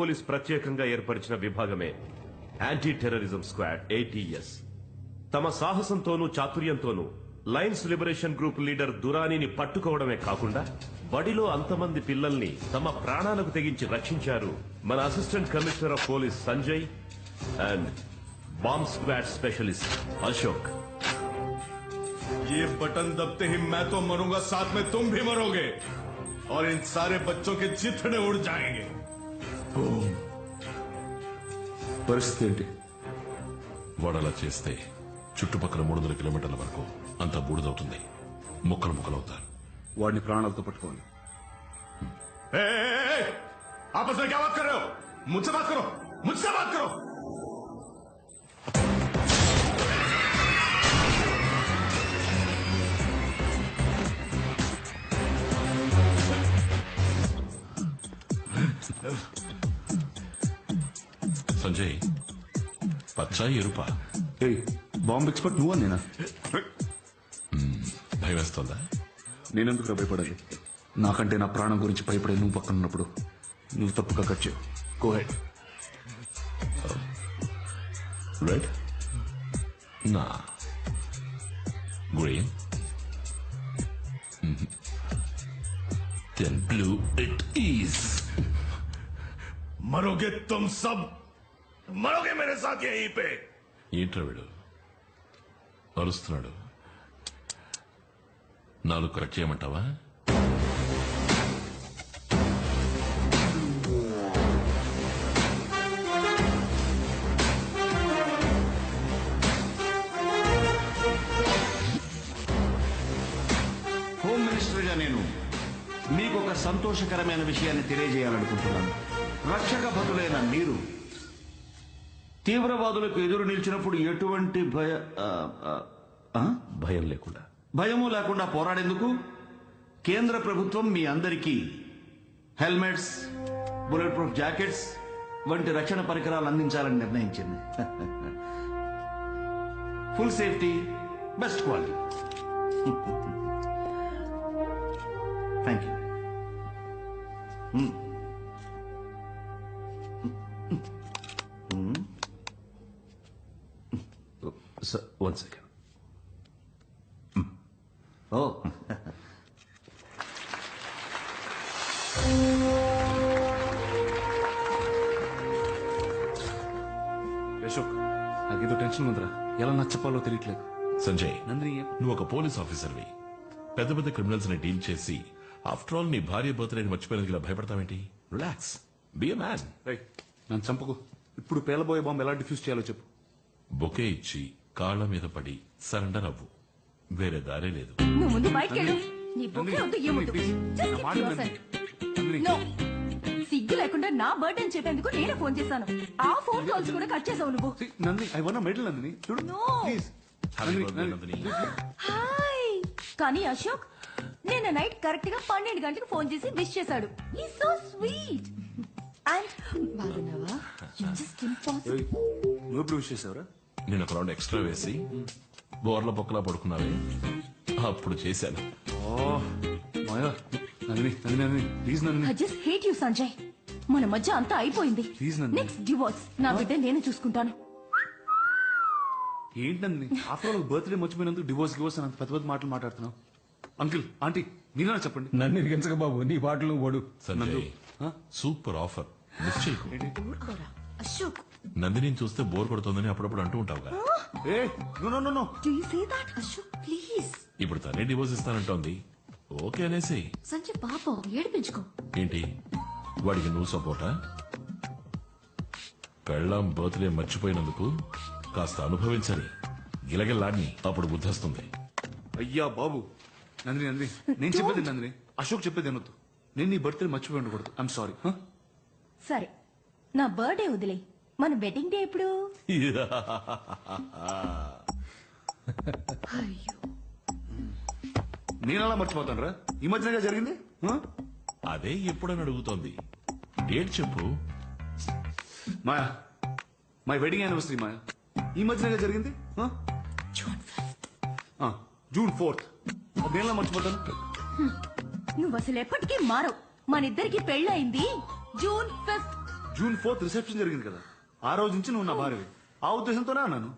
Police ప్రత్యేకంగా ఏర్పరిచిన విభాగమే anti terrorism squad ATS. తమ సాహసంతోనూ చాతుర్యంతోనూ లయన్స్ లిబరేషన్ గ్రూప్ లీడర్ దురానీని పట్టుకోవడమే కాకుండా బడిలో అంతమంది పిల్లల్ని తమ ప్రాణాలకు తెగించి రక్షించారు మన assistant commissioner of police Sanjay and bomb squad specialist Ashok. ये बटन दबते ही मैं तो मरूंगा, साथ में तुम भी मरोगे और इन सारे बच्चों के चिथड़े उड़ जाएंगे. పరిస్థితి ఏంటి? వాడలా చేస్తే చుట్టుపక్కల 300 కిలోమీటర్ల వరకు అంతా బూడిదవుతుంది. ముక్కలు ముక్కలవుతారు. వాడిని ప్రాణాలతో పట్టుకోవాలి. आपस में क्या बात कर रहे हो? मुझसे बात करो, मुझसे बात करो. సంజయ్, పచ్చా ఎరుపా? బాంబ్ ఎక్స్పర్ట్ నువ్వా నేనా? భయం వేస్తుందా? నేనెందుకు భయపడాలి? నాకంటే నా ప్రాణం గురించి భయపడే నువ్వు పక్కన ఉన్నప్పుడు నువ్వు తప్పుగా కట్ చేయవు. Go head. రెడ్, నా green, then blue it is. मरोगे तुम सब, मरोगे मेरे साथ यहीं पे. ఏంట్రా వీడు అరుస్తున్నాడు? నాలుగు కరెక్ట్ చేయమంటావా? హోమ్ మినిస్టర్గా నేను మీకు ఒక సంతోషకరమైన విషయాన్ని తెలియజేయాలనుకుంటున్నాను. రక్షక భటులైన మీరు తీవ్రవాదులకు ఎదురు నిలిచినప్పుడు ఎటువంటి భయము లేకుండా పోరాడేందుకు కేంద్ర ప్రభుత్వం మీ అందరికీ హెల్మెట్స్, బుల్లెట్ ప్రూఫ్ జాకెట్స్ వంటి రక్షణ పరికరాలు అందించాలని నిర్ణయించింది. Full safety, best quality. Thank you. One second. Oh. Ashok, నాకేదో టెన్షన్ ఉందిరా. ఎలా నచ్చపాలో తెలియట్లేదు. సంజయ్, నందిని, నువ్వు ఒక పోలీస్ ఆఫీసర్వి. పెద్ద పెద్ద క్రిమినల్స్ ని డీల్ చేసి ఆఫ్టర్ ఆల్ నీ భార్య బర్త్డేని మర్చిపోయినందుకు ఇలా భయపడతావేంటి? Relax, be a man. నన్ను చంపకు. ఇప్పుడు పేలబోయే బాంబు ఎలా డిఫ్యూజ్ చేయాలో చెప్పు. బొకే ఇచ్చి కాళ్ల మీద పడి సరెండర్ అవ్వు. వేరే దారే లేదు. నువ్వు ముందు బయటికి వెళ్ళు. నీ బొకే వద్దు, ఏమొద్దు. Just keep yourself. No. సిగ్గు లేకుండా నా బర్త్డే అని చెప్పేందుకు నేనే ఫోన్ చేశాను. ఆ ఫోన్ కాల్స్ కూడా కట్ చేసావు నువ్వు. Nandini, I want medal. Nandini, చూడు ప్లీజ్. హాయ్. కానీ అశోక్ నిన్న నైట్ కరెక్ట్ గా 12 గంటలకు ఫోన్ చేసి విష్ చేశాడు. ఈ సో స్వీట్. అండ్ బాగున్నావా? Just impossible. నువ్వు ఎప్పుడు విష్ చేసావురా? నేను ఒక రౌండ్ ఎక్స్ట్రా వేసి బోర్ల బొక్కలా పడుకున్నావే, అప్పుడు చేశాను. Maya, Nandini, Nandini, please Nandini. I just hate you Sanjay. మన మధ్య అంతా అయిపోయింది. ప్లీజ్ నందిని. Next divorce. నా బిడ్డ నేను చూసుకుంటాను. ఏంటి నందిని, ఆఫ్టర్ ఆల్ బర్త్డే మర్చిపోయినందుకు డివోర్స్ అని అంత పెద్ద పెద్ద మాటలు మాట్లాడుతున్నావు. అంకిల్, ఆంటీ, మీరేనా చెప్పండి. నన్ను ఇరిగించక బాబు, నీ పాటలు పడు. సంజయ్, సూపర్ ఆఫర్, మిస్ చేయకు. అశోక్, నందిని చూస్తే బోర్ కొడుతుందని అప్పుడప్పుడు అంటూ ఉంటావుగా. do you say that? Ashok please. ఇప్పుడు తనే డివోర్స్ ఇస్తానంటోంది. ఓకే అనేసి. సంజయ్ పాపం ఏడిపించుకో. ఏంటి, వాడికి నువ్వు సపోర్టా? పెళ్ళాం బర్త్డే మర్చిపోయినందుకు కాస్త అనుభవించాలి. గిలగిల్లాడిని, అప్పుడు బుద్ధి వస్తుంది. అయ్యా బాబు, నందిని, నందిని, నేను చెప్పేది నందిని, అశోక్ చెప్పేది అనొద్దు. నేను నీ బర్త్డే మర్చిపోయి ఉండకూడదు. I'm sorry. సరే, నా బర్త్డే వదిలే. మన వెడ్డింగ్ డే ఎప్పుడు? అయ్యో, నేను అలా మర్చిపోతాను రా? ఈ మధ్యనగా జరిగింది. అదే ఎప్పుడని అడుగుతోంది. డేట్ చెప్పు. మాయా, మై వెడ్డింగ్ యానివర్సరీ మాయా ఈ మధ్యనగా జరిగింది. June 4th. నేనలా మర్చిపోతాను? నువ్వు అసలు ఎప్పటికీ మారవు. మన ఇద్దరికి పెళ్ళయింది June 5th. June 4th reception జరిగింది కదా, ఆ రోజు నుంచి నువ్వు నా భార్యవి. ఆ ఉద్దేశంతోనే అన్నాను.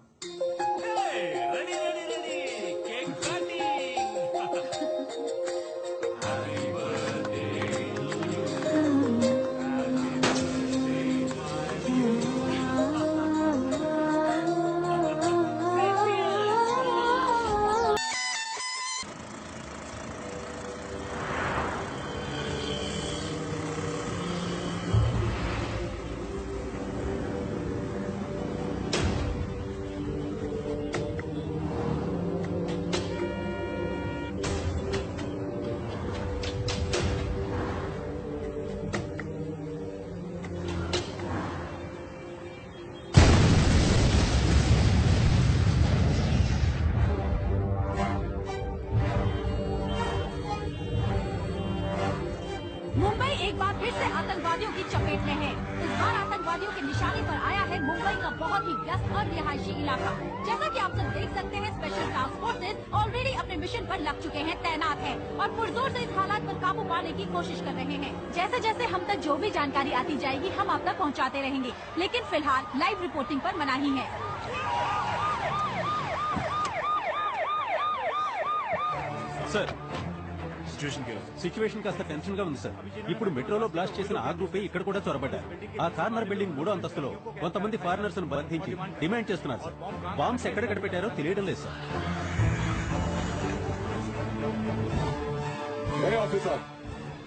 मुंबई एक बार फिर से आतंकवादियों की चपेट में है। इस बार आतंकवादियों के निशाने पर आया है मुंबई का बहुत ही व्यस्त और रिहायशी इलाका। जैसा कि आप सब देख सकते हैं, स्पेशल टास्क फोर्सेज ऑलरेडी अपने मिशन पर लग चुके हैं, तैनात हैं और पुरजोर से इस हालात पर काबू पाने की कोशिश कर रहे हैं। जैसे जैसे हम तक जो भी जानकारी आती जाएगी हम आप तक पहुंचाते रहेंगे, लेकिन फिलहाल लाइव रिपोर्टिंग पर मनाही है। సార్ సిచ్యువేషన్ కాస్త టెన్షన్ గా ఉంది సార్. ఇప్పుడు మెట్రోలో బ్లాస్ట్ చేసిన ఆ గ్రూపే ఇక్కడ కూడా చొరబడ్డారు. ఆ కార్నర్ బిల్డింగ్ 3వ అంతస్తులో కొంతమంది ఫారినర్స్ ను బంధించి డిమాండ్ చేస్తున్నారు సార్. బాంబ్స్ ఎక్కడెక్కడ పెట్టారో తెలియడం లేదు సార్. ऑफिसर,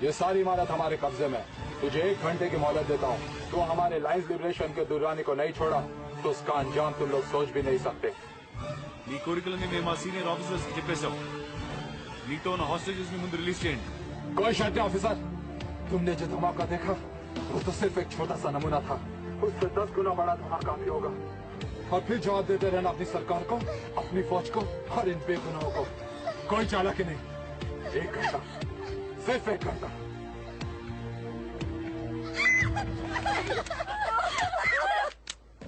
ये सारी इमारत हमारे कब्जे में। तुझे 1 घंटे की मोहलत देता हूँ। तो हमारे लाइन्स लिबरेशन के दुरानी को नहीं छोड़ा तो उसका अंजाम तुम लोग सोच भी नहीं सकते। నీ కోరికలని మేము మా సీనియర్ ఆఫీసర్స్ చెప్పేశాం. నీతో ఉన్న హాస్టేజెస్ ని ముందు రిలీజ్ చేయండి. कोई शक नहीं ऑफिसर, तुमने जो धमाका देखा वो तो सिर्फ एक छोटा सा नमूना था। उससे 10 गुना बड़ा धमाका काफी होगा। और फिर जवाब देते रहना अपनी सरकार को, अपनी फौज को और इन बेगुनाहों को। कोई चालाकी नहीं, 1 घंटा, सिर्फ 1 घंटा।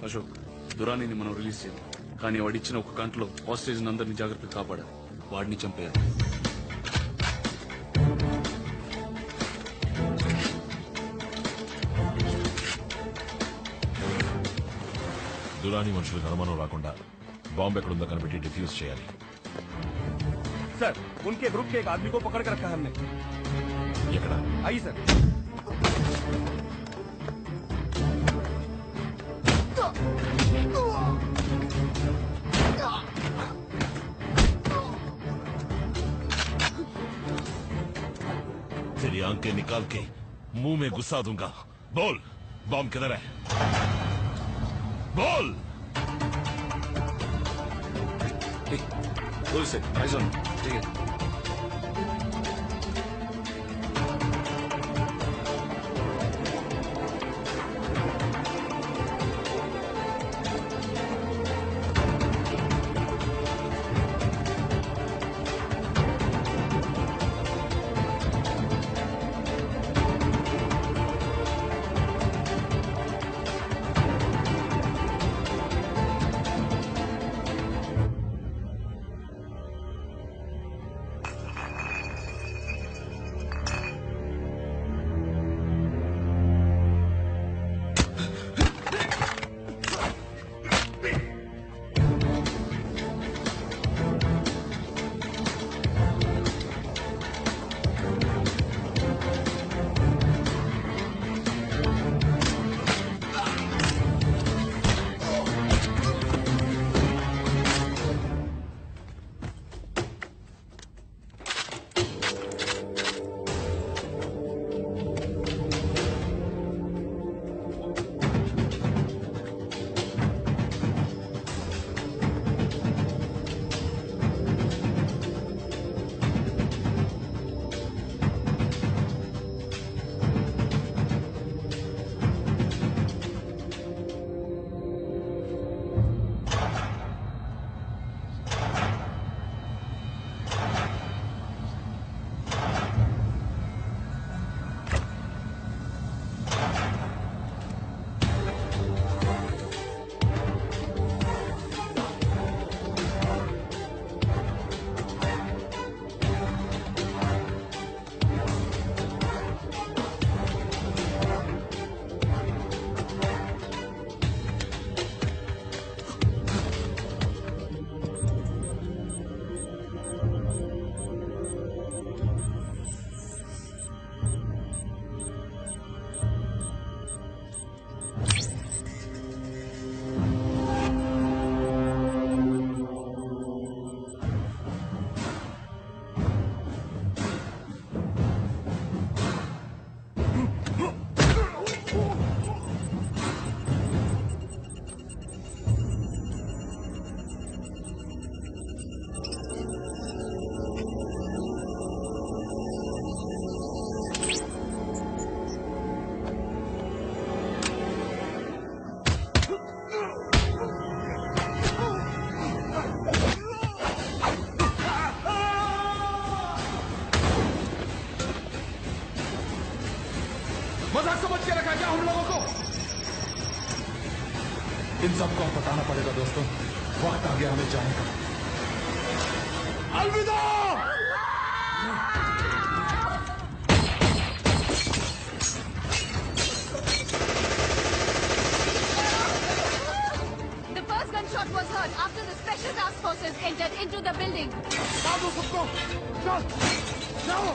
అశోక్, దురానీని మనం రిలీజ్ చేయాలి, కానీ వాడిచ్చిన ఒక గంటలో హాస్టేజ్ అందరినీ జాగ్రత్తగా కాపాడాలి. వాడిని చంపేయాలి. దురాని మనుషులకు అనుమానం రాకుండా బాంబు ఎక్కడుందో కనిపెట్టి డిఫ్యూజ్ చేయాలి. सर, उनके ग्रुप के एक आदमी को पकड़ कर रखा है हमने। ఎక్కడ? आई सर। तेरी आंखें निकाल के मुंह में घुसा दूंगा। बोल, बॉम्ब किधर है? बोल। बोल से eyes on, ठीक है. इन सबको अब बताना पड़ेगा दोस्तों, वक्त आ गया हमें जाने का। अलविदा। The first gunshot was heard after the special task forces entered into the building. मारो सबको, चल, जाओ।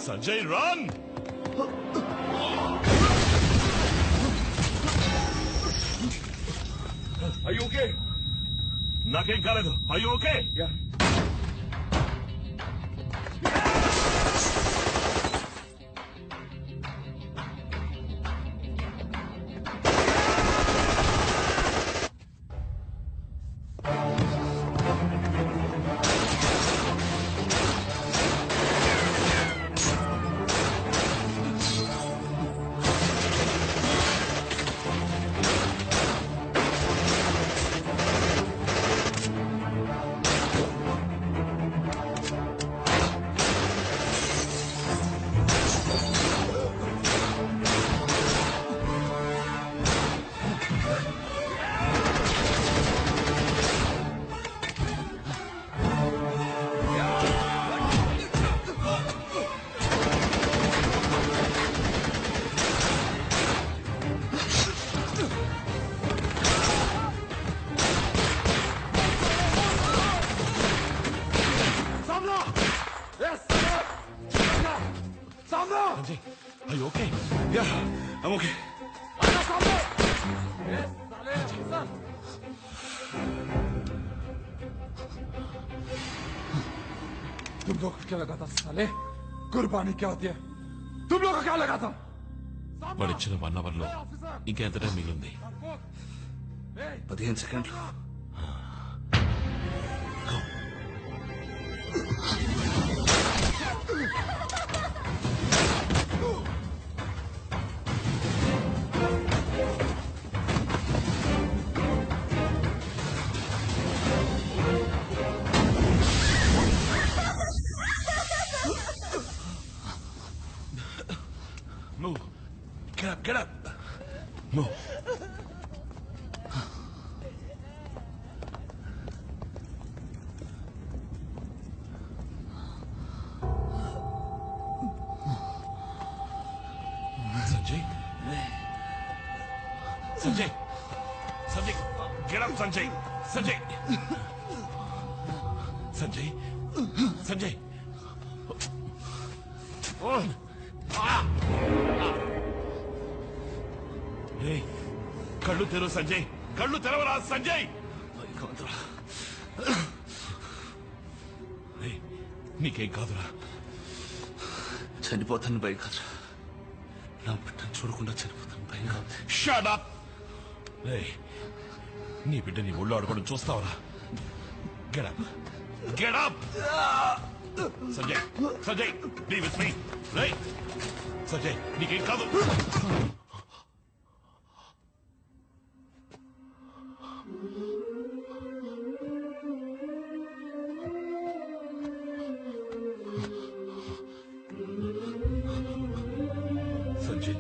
సంజయ్ రన్. ఓకే నాకేం కాలేదు. అయ్యో okay. Sanjay are you okay? Yeah, I'm okay. तुम लोग को क्या लगा था साले? कुर्बानी क्या होती है? तुम लोग को क्या लगा था? వాడు ఇచ్చిన 1 అవర్ లో ఇంకెంత టైం మిగిలింది? 15 సెకండ్లు. Move. Get up. Move. Sanjay. Get up, Sanjay. Sanjay. Oh. కళ్ళు తెరు సంజయ్, కళ్ళు తెరవరా సంజయ్. నీకేం కాదురా. చనిపోతాను భయం కాదురా, నా బిడ్డను చూడకుండా చనిపోతాను భయం కాదు. Shut up. నీ బిడ్డ నీ ఒళ్ళు ఆడుకోవడం చూస్తావరా? Get up. Sanjay be with me. Sanjay నీకేం కాదు. సంజయ్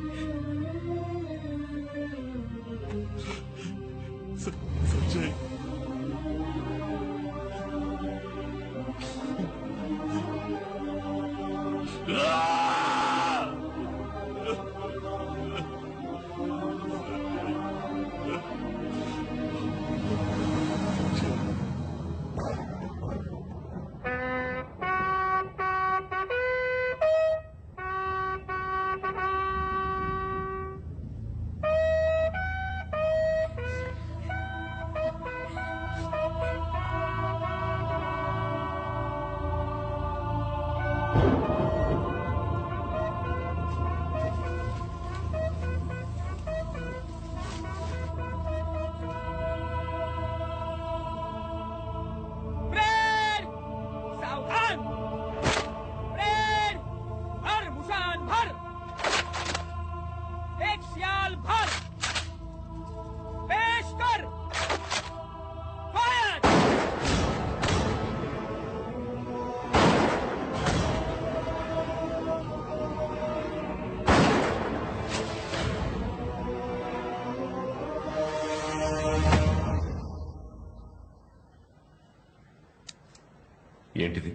ఏంటిది?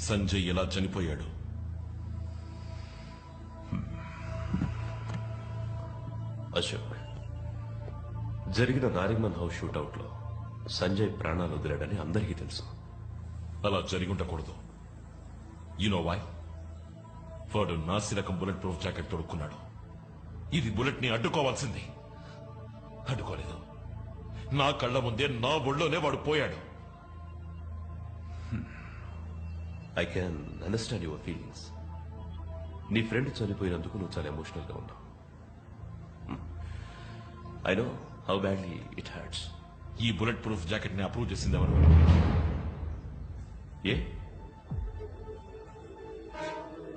సంజయ్ ఎలా చనిపోయాడు? అశోక్, జరిగిన నారిమన్ హౌస్ షూటౌట్ లో సంజయ్ ప్రాణాలు వదిలాడని అందరికీ తెలుసు. అలా జరిగి ఉండకూడదు. You know why? వాడు నాసి రకం బుల్లెట్ ప్రూఫ్ జాకెట్ తొడుక్కున్నాడు. ఇది బుల్లెట్ ని అడ్డుకోవాల్సింది. అడ్డుకోలేదు. నా కళ్ళ ముందే నా ఒళ్ళోనే వాడు పోయాడు. I can understand your feelings. నీ ఫ్రెండ్ చనిపోయినందుకు నువ్వు చాలా ఎమోషనల్ గా ఉన్నావు. I know how badly it hurts. ఈ బుల్లెట్ ప్రూఫ్ జాకెట్ ని అప్రూవ్ చేసింది ఎవరు? ఏ?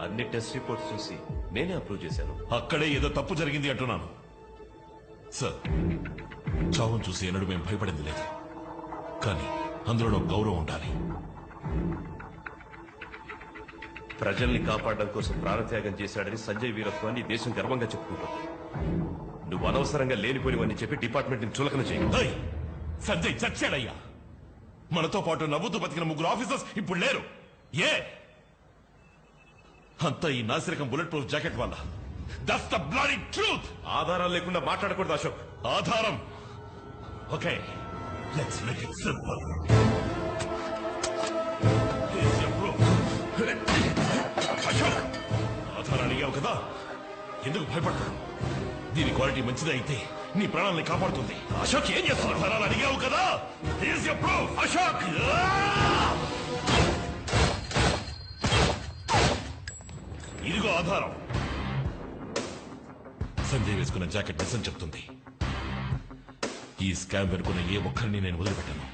అన్ని టెస్ట్ రిపోర్ట్స్ చూసి నేనే అప్రూవ్ చేశాను. అక్కడే ఏదో తప్పు జరిగింది అంటున్నాను. సార్, చావును చూసి ఎన్నడూ మేము భయపడింది లేదు. కానీ అందులో గౌరవం ఉండాలి. ప్రజల్ని కాపాడడం కోసం ప్రాణత్యాగం చేశాడని సంజయ్ వీరత్వాన్ని ఈ దేశం గర్వంగా చెప్పుకుంటుంది. నువ్వు అనవసరంగా లేనిపోయివని చెప్పి డిపార్ట్మెంట్ ని చులకన చేయి. ఏయ్, సంజయ్ చచ్చాడయ్యా. మనతో పాటు నవ్వుతూ బతికిన 3 ఆఫీసర్స్ ఇప్పుడు లేరు. ఏ? అంతా ఈ నాసిరకం బుల్లెట్ ప్రూఫ్ జాకెట్ వల్ల. That's the bloody truth. ఆధారాలు లేకుండా మాట్లాడకూడదు అశోక్. ఆధారం. Okay, let's make it simple. Ashok, ఆధారాలు అడిగావు కదా, ఎందుకు భయపడతావు? దీని క్వాలిటీ మంచిది అయితే నీ ప్రాణాలని కాపాడుతుంది. అశోక్, ఏం చేస్తున్నావు? ఆధారాలు అడిగావు కదా, హియర్స్ యువర్ ప్రూఫ్. అశోక్, ఇదిగో ఆధారం. సంజయ్ వేసుకున్న జాకెట్ నిజం చెప్తుంది. ఈ స్కామ్ వెనుకున్న ఏ ఒక్కరిని నేను వదిలిపెట్టాను.